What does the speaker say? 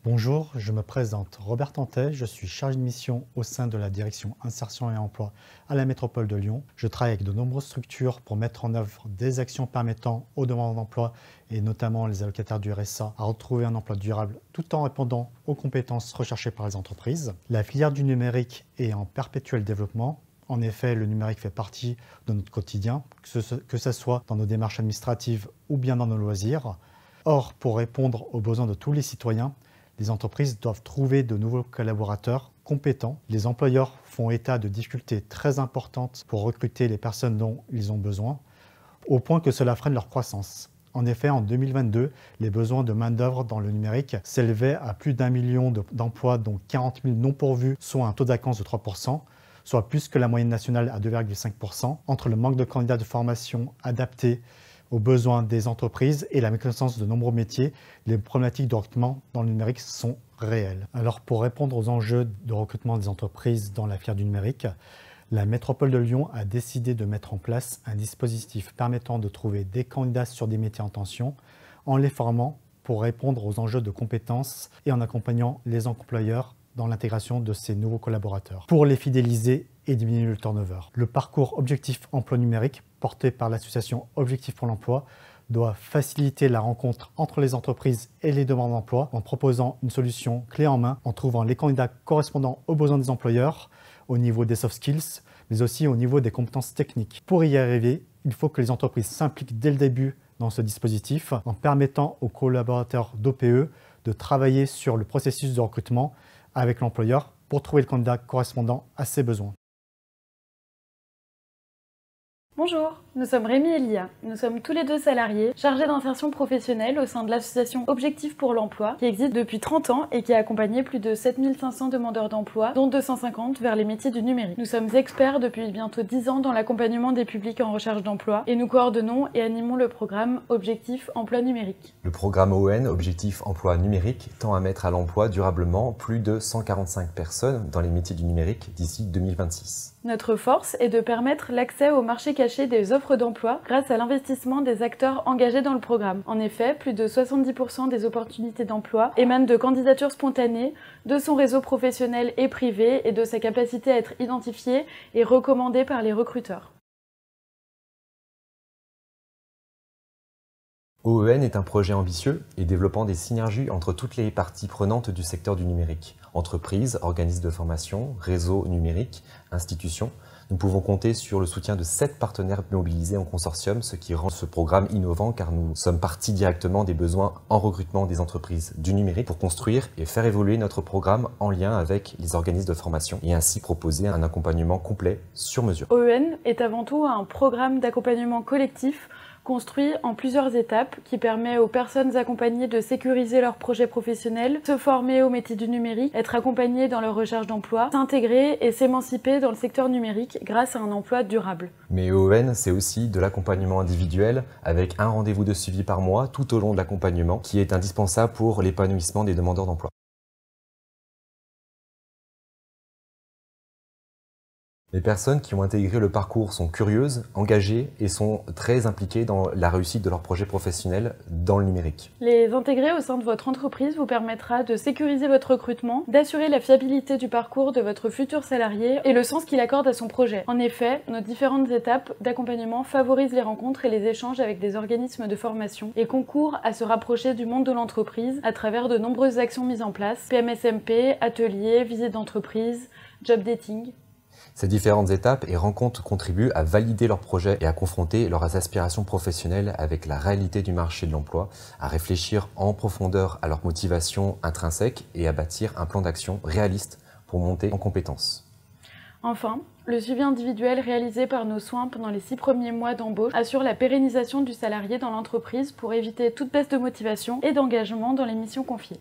Bonjour, je me présente Robert Tantet, je suis chargé de mission au sein de la direction Insertion et Emploi à la métropole de Lyon. Je travaille avec de nombreuses structures pour mettre en œuvre des actions permettant aux demandeurs d'emploi et notamment les allocataires du RSA à retrouver un emploi durable tout en répondant aux compétences recherchées par les entreprises. La filière du numérique est en perpétuel développement. En effet, le numérique fait partie de notre quotidien, que ce soit dans nos démarches administratives ou bien dans nos loisirs. Or, pour répondre aux besoins de tous les citoyens, les entreprises doivent trouver de nouveaux collaborateurs compétents. Les employeurs font état de difficultés très importantes pour recruter les personnes dont ils ont besoin, au point que cela freine leur croissance. En effet, en 2022, les besoins de main-d'œuvre dans le numérique s'élevaient à plus d'1 million d'emplois, dont 40 000 non pourvus, soit un taux de vacance de 3%, soit plus que la moyenne nationale à 2,5%. Entre le manque de candidats de formation adaptés aux besoins des entreprises et la méconnaissance de nombreux métiers, les problématiques de recrutement dans le numérique sont réelles. Alors pour répondre aux enjeux de recrutement des entreprises dans la filière du numérique, la métropole de Lyon a décidé de mettre en place un dispositif permettant de trouver des candidats sur des métiers en tension en les formant pour répondre aux enjeux de compétences et en accompagnant les employeurs dans l'intégration de ces nouveaux collaborateurs pour les fidéliser et diminuer le turnover. Le parcours Objectif Emploi Numérique, porté par l'association Objectif pour l'Emploi, doit faciliter la rencontre entre les entreprises et les demandeurs d'emploi en proposant une solution clé en main, en trouvant les candidats correspondant aux besoins des employeurs au niveau des soft skills, mais aussi au niveau des compétences techniques. Pour y arriver, il faut que les entreprises s'impliquent dès le début dans ce dispositif en permettant aux collaborateurs d'OPE de travailler sur le processus de recrutement avec l'employeur pour trouver le candidat correspondant à ses besoins. Bonjour, nous sommes Rémi et Lia. Nous sommes tous les deux salariés chargés d'insertion professionnelle au sein de l'association Objectif pour l'Emploi qui existe depuis 30 ans et qui a accompagné plus de 7500 demandeurs d'emploi, dont 250 vers les métiers du numérique. Nous sommes experts depuis bientôt 10 ans dans l'accompagnement des publics en recherche d'emploi et nous coordonnons et animons le programme Objectif Emploi Numérique. Le programme OEN, Objectif Emploi Numérique, tend à mettre à l'emploi durablement plus de 145 personnes dans les métiers du numérique d'ici 2026. Notre force est de permettre l'accès au marché caché des offres d'emploi grâce à l'investissement des acteurs engagés dans le programme. En effet, plus de 70% des opportunités d'emploi émanent de candidatures spontanées, de son réseau professionnel et privé et de sa capacité à être identifié et recommandé par les recruteurs. OEN est un projet ambitieux et développant des synergies entre toutes les parties prenantes du secteur du numérique. Entreprises, organismes de formation, réseaux numériques, institutions. Nous pouvons compter sur le soutien de 7 partenaires mobilisés en consortium, ce qui rend ce programme innovant car nous sommes partis directement des besoins en recrutement des entreprises du numérique pour construire et faire évoluer notre programme en lien avec les organismes de formation et ainsi proposer un accompagnement complet sur mesure. OEN est avant tout un programme d'accompagnement collectif construit en plusieurs étapes qui permet aux personnes accompagnées de sécuriser leurs projets professionnels, se former au métier du numérique, être accompagnées dans leur recherche d'emploi, s'intégrer et s'émanciper dans le secteur numérique grâce à un emploi durable. Mais OEN, c'est aussi de l'accompagnement individuel avec un rendez-vous de suivi par mois tout au long de l'accompagnement qui est indispensable pour l'épanouissement des demandeurs d'emploi. Les personnes qui ont intégré le parcours sont curieuses, engagées et sont très impliquées dans la réussite de leur projet professionnel dans le numérique. Les intégrer au sein de votre entreprise vous permettra de sécuriser votre recrutement, d'assurer la fiabilité du parcours de votre futur salarié et le sens qu'il accorde à son projet. En effet, nos différentes étapes d'accompagnement favorisent les rencontres et les échanges avec des organismes de formation et concourent à se rapprocher du monde de l'entreprise à travers de nombreuses actions mises en place, PMSMP, ateliers, visites d'entreprise, job dating. Ces différentes étapes et rencontres contribuent à valider leurs projets et à confronter leurs aspirations professionnelles avec la réalité du marché de l'emploi, à réfléchir en profondeur à leurs motivations intrinsèques et à bâtir un plan d'action réaliste pour monter en compétences. Enfin, le suivi individuel réalisé par nos soins pendant les 6 premiers mois d'embauche assure la pérennisation du salarié dans l'entreprise pour éviter toute baisse de motivation et d'engagement dans les missions confiées.